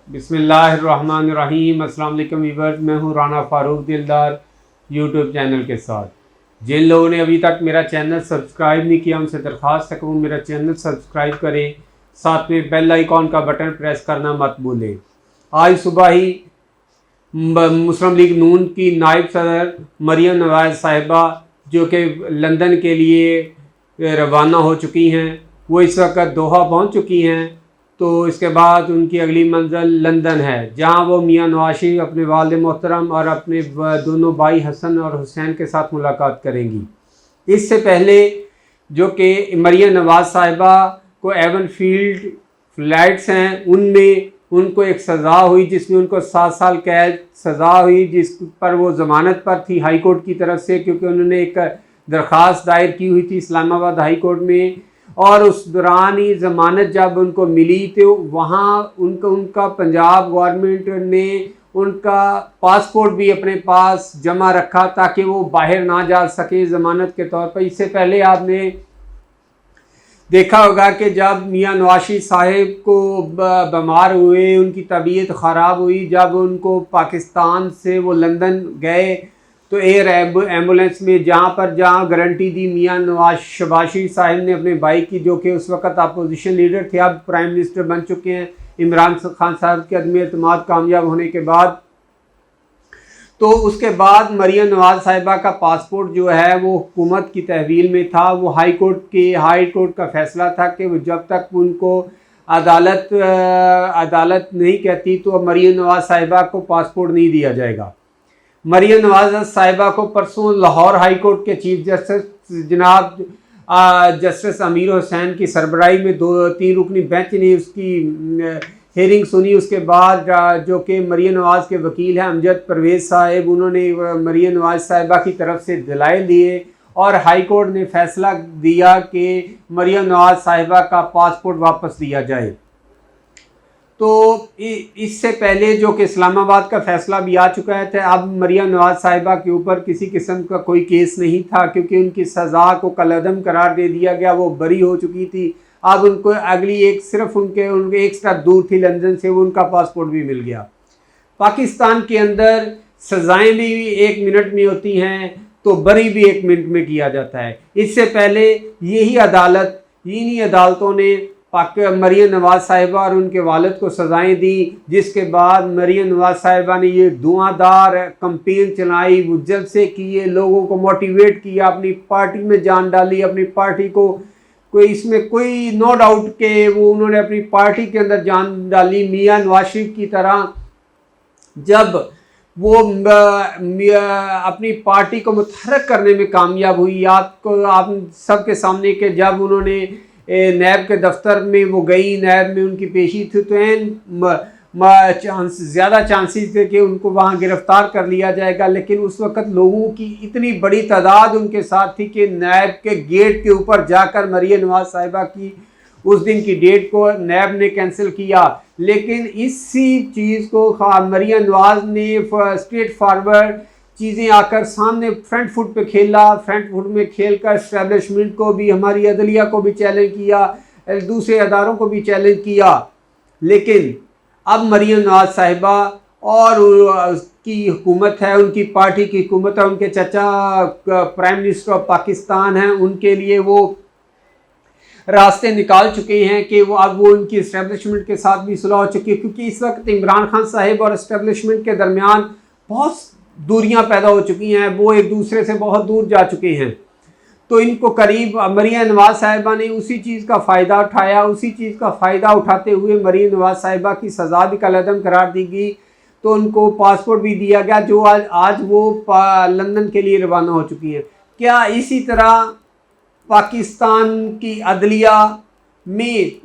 बिस्मिल्लाहिर्रहमानिर्रहीम। अस्सलाम वालेकुम व्यूअर्स, मैं हूँ राना फारूक दिलदार यूट्यूब चैनल के साथ। जिन लोगों ने अभी तक मेरा चैनल सब्सक्राइब नहीं किया उनसे दरख्वास्त है कि वो मेरा चैनल सब्सक्राइब करें, साथ में बेल आइकॉन का बटन प्रेस करना मत भूलें। आज सुबह ही मुस्लिम लीग नून की नायब सदर मरियम नवाज़ साहिबा जो कि लंदन के लिए रवाना हो चुकी हैं, वो इस वक्त दोहा पहुँच चुकी हैं। तो इसके बाद उनकी अगली मंजिल लंदन है, जहां वो मियां नवाज शरीफ अपने वालिद मोहतरम और अपने दोनों भाई हसन और हुसैन के साथ मुलाकात करेंगी। इससे पहले जो कि मरियम नवाज साहिबा को एवन फील्ड फ्लैट्स हैं, उनमें उनको एक सज़ा हुई जिसमें उनको 7 साल कैद सज़ा हुई, जिस पर वो ज़मानत पर थी हाई कोर्ट की तरफ से, क्योंकि उन्होंने एक दरख्वास्त दायर की हुई थी इस्लामाबाद हाई कोर्ट में। और उस दौरान ही ज़मानत जब उनको मिली तो वहाँ उनका पंजाब गवर्नमेंट ने उनका पासपोर्ट भी अपने पास जमा रखा ताकि वो बाहर ना जा सके ज़मानत के तौर पर। इससे पहले आपने देखा होगा कि जब मियां नवाज शरीफ साहिब को बीमार हुए, उनकी तबीयत ख़राब हुई, जब उनको पाकिस्तान से वो लंदन गए तो एयर एम्बुलेंस में जहाँ गारंटी दी मियां नवाज शहबाज शरीफ साहिब ने अपने भाई की, जो कि उस वक़्त अपोजिशन लीडर थे, अब प्राइम मिनिस्टर बन चुके हैं इमरान खान साहब के अदम एतमाद कामयाब होने के बाद। तो उसके बाद मरियम नवाज साहिबा का पासपोर्ट जो है वो हुकूमत की तहवील में था। वो हाई कोर्ट का फैसला था कि वो जब तक उनको अदालत नहीं कहती तो मरियम नवाज साहिबा को पासपोर्ट नहीं दिया जाएगा। मरियम नवाज साहिबा को परसों लाहौर हाई कोर्ट के चीफ जस्टिस जनाब जस्टिस अमीर हुसैन की सरबराही में 2-3 रुकनी बेंच ने उसकी हेयरिंग सुनी। उसके बाद जो कि मरियम नवाज के वकील हैं अमजद परवेज़ साहब, उन्होंने मरियम नवाज साहिबा की तरफ से दलाइल दिए और हाई कोर्ट ने फैसला दिया कि मरियम नवाज साहिबा का पासपोर्ट वापस दिया जाए। तो इससे पहले जो कि इस्लामाबाद का फैसला भी आ चुका है, अब मरियम नवाज साहिबा के ऊपर किसी किस्म का कोई केस नहीं था, क्योंकि उनकी सज़ा को कलअदम करार दे दिया गया, वो बरी हो चुकी थी। अब उनको अगली सिर्फ उनके एक स्टेप दूर थी लंदन से, वो उनका पासपोर्ट भी मिल गया। पाकिस्तान के अंदर सज़ाएँ भी 1 मिनट में होती हैं तो बरी भी 1 मिनट में किया जाता है। इससे पहले इन्हीं अदालतों ने मरियम नवाज साहिबा और उनके वालिद को सज़ाएँ दी, जिसके बाद मरियम नवाज साहिबा ने ये धुआंधार कैंपेन चलाई, वो जब से किए, लोगों को मोटिवेट किया, अपनी पार्टी में जान डाली, अपनी पार्टी को इसमें कोई नो डाउट के वो उन्होंने अपनी पार्टी के अंदर जान डाली। मियां नवाज शरीफ की तरह जब वो अपनी पार्टी को मुतहर्रिक करने में कामयाब हुई, आप सबके सामने के जब उन्होंने नैब के दफ्तर में वो गई, नैब में उनकी पेशी थी, तो ज़्यादा चांसेस थे कि उनको वहाँ गिरफ्तार कर लिया जाएगा। लेकिन उस वक़्त लोगों की इतनी बड़ी तादाद उनके साथ थी कि नैब के गेट के ऊपर जाकर मरियम नवाज साहिबा की उस दिन की डेट को नैब ने कैंसिल किया। लेकिन इसी चीज़ को मरियम नवाज ने स्ट्रेट फॉरवर्ड चीज़ें आकर सामने फ्रंट फुट पे खेला। फ्रंट फुट में खेल कर इस्टेब्लिशमेंट को भी, हमारी अदलिया को भी चैलेंज किया, दूसरे अदारों को भी चैलेंज किया। लेकिन अब मरियम नवाज साहिबा और उसकी हुकूमत है, उनकी पार्टी की हुकूमत है, उनके चचा प्राइम मिनिस्टर ऑफ पाकिस्तान हैं, उनके लिए वो रास्ते निकाल चुके हैं कि अब वो उनकी इस्टेब्लिशमेंट के साथ भी सुलह हो चुकी है, क्योंकि इस वक्त इमरान खान साहिब और इस्टेब्लिशमेंट के दरमियान बहुत दूरियां पैदा हो चुकी हैं, वो एक दूसरे से बहुत दूर जा चुके हैं। तो इनको करीब मरियम नवाज साहिबा ने उसी चीज़ का फ़ायदा उठाया। उसी चीज़ का फ़ायदा उठाते हुए मरियम नवाज साहिबा की सज़ा भी कलअदम करार दी गई, तो उनको पासपोर्ट भी दिया गया, जो आज वो लंदन के लिए रवाना हो चुकी हैं। क्या इसी तरह पाकिस्तान की अदलिया में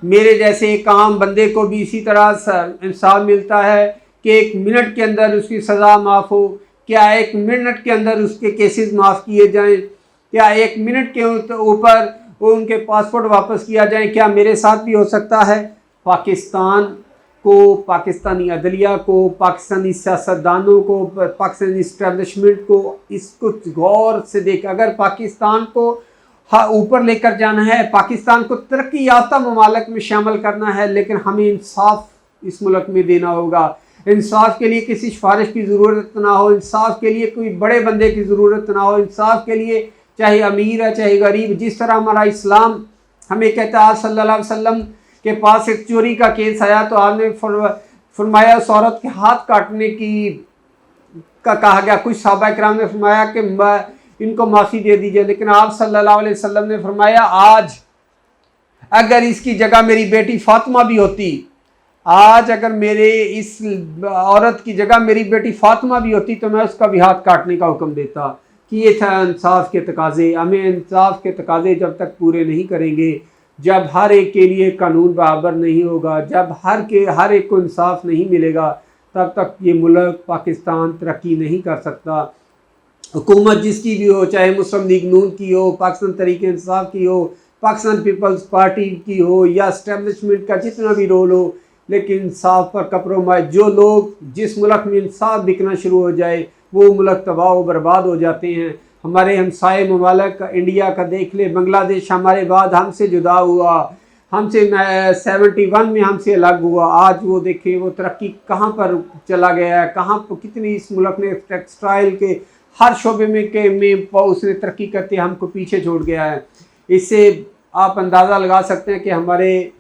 मेरे जैसे एक आम बंदे को भी इसी तरह इंसाफ मिलता है कि 1 मिनट के अंदर उसकी सज़ा माफ़ हो? क्या 1 मिनट के अंदर उसके केसेस माफ़ किए जाएं? क्या 1 मिनट के ऊपर उनके पासपोर्ट वापस किया जाए? क्या मेरे साथ भी हो सकता है? पाकिस्तान को, पाकिस्तानी अदलिया को, पाकिस्तानी सियासतदानों को, पाकिस्तानी इस्टेब्लिशमेंट को इसको गौर से देख, अगर पाकिस्तान को ऊपर लेकर जाना है, पाकिस्तान को तरक्की याफ्ता ममालिक में शामिल करना है, लेकिन हमें इंसाफ इस मुल्क में देना होगा। इंसाफ के लिए किसी सिफारिश की ज़रूरत ना हो, इंसाफ के लिए कोई बड़े बंदे की ज़रूरत ना हो, इंसाफ के लिए चाहे अमीर है चाहे गरीब, जिस तरह हमारा इस्लाम हमें कहता है। आज सल्लल्लाहु अलैहि वसल्लम के पास एक चोरी का केस आया तो आपने फरमाया उस औरत के हाथ काटने का कहा गया। कुछ सहाबा किराम ने फरमाया कि इनको माफ़ी दे दीजिए, लेकिन आप सल्लल्लाहु अलैहि वसल्लम ने फरमाया आज अगर इसकी जगह मेरी बेटी फातिमा भी होती, आज अगर मेरे इस औरत की जगह मेरी बेटी फातिमा भी होती तो मैं उसका भी हाथ काटने का हुक्म देता। कि ये था इंसाफ के तकाजे। हमें इंसाफ के तकाजे जब तक पूरे नहीं करेंगे, जब हर एक के लिए कानून बराबर नहीं होगा, जब हर एक को इंसाफ नहीं मिलेगा, तब तक ये मुल्क पाकिस्तान तरक्की नहीं कर सकता। हुकूमत जिसकी भी हो, चाहे मुस्लिम लीग नून की हो, पाकिस्तान तहरीक इंसाफ की हो, पाकिस्तान पीपल्स पार्टी की हो, या इस्टेब्लिशमेंट का जितना भी रोल हो, लेकिन इंसाफ पर कम्प्रोमाइज़, जो लोग जिस मुल्क में इंसाफ बिकना शुरू हो जाए वो मुल्क तबाह व बर्बाद हो जाते हैं। हमारे हमसाए ममालिक इंडिया का देख ले, बांग्लादेश हमारे बाद हमसे जुदा हुआ, हमसे 71 में हमसे अलग हुआ। आज वो देखें वो तरक्की कहाँ पर चला गया है, कहाँ पर कितनी इस मुल्क ने टेक्सटाइल के हर शोबे में उसने तरक्की करते हमको पीछे छोड़ गया है। इससे आप अंदाज़ा लगा सकते हैं कि हमारे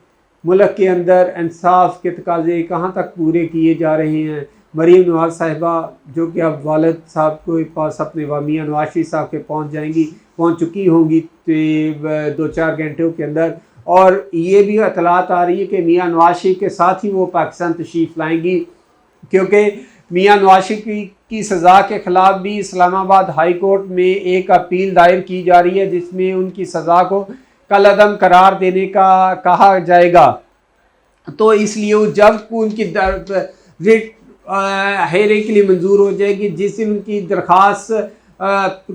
मुल्क के अंदर इंसाफ के तकाजे कहाँ तक पूरे किए जा रहे हैं। मरीम नवाज़ साहिबा जो कि अब वालिद साहब के पास अपने मियां नवाज शरीफ साहब के पहुँच चुकी होंगी 2-4 घंटों के अंदर, और ये भी इतलात आ रही है कि मियां नवाज शरीफ के साथ ही वो पाकिस्तान तशरीफ़ लाएंगी, क्योंकि मियां नवाज शरीफ की सज़ा के ख़िलाफ़ भी इस्लामाबाद हाई कोर्ट में एक अपील दायर की जा रही है, जिसमें उनकी सज़ा को कलअदम करार देने का कहा जाएगा। तो इसलिए जब उनकी रिट हेयरिंग के लिए मंजूर हो जाएगी, जिस दिन उनकी दरख्वास्त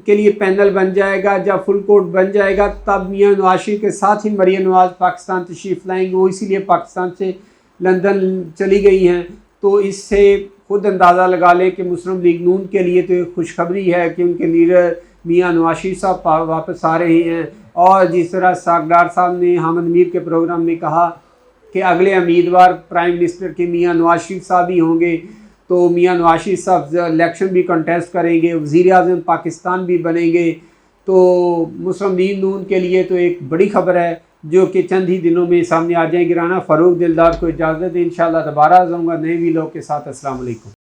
के लिए पैनल बन जाएगा, जब फुल कोर्ट बन जाएगा, तब मियां नवाज शरीफ के साथ ही मरियम नवाज पाकिस्तान तशरीफ़ लाएंगे। वो इसीलिए पाकिस्तान से लंदन चली गई हैं। तो इससे खुद अंदाज़ा लगा लें कि मुस्लिम लीग नून के लिए तो खुशखबरी है कि उनके लीडर मियां नवाज शरीफ साहब वापस आ रहे हैं। और जिस तरह सागदार साहब ने हामिद मीर के प्रोग्राम में कहा कि अगले उम्मीदवार प्राइम मिनिस्टर के मियां नवाज शरीफ साहब ही होंगे, तो मियां नवाज शरीफ साहब इलेक्शन भी कंटेस्ट करेंगे, वज़ीर आज़म पाकिस्तान भी बनेंगे। तो मुस्लिम लीग नून के लिए तो एक बड़ी खबर है जो कि चंद ही दिनों में सामने आ जाएगी। राना फ़ारूक दिलदार को इजाज़त दें, इंशाअल्लाह दोबारा आ जाऊँगा नए वीडियो के साथ। अस्सलाम वालेकुम।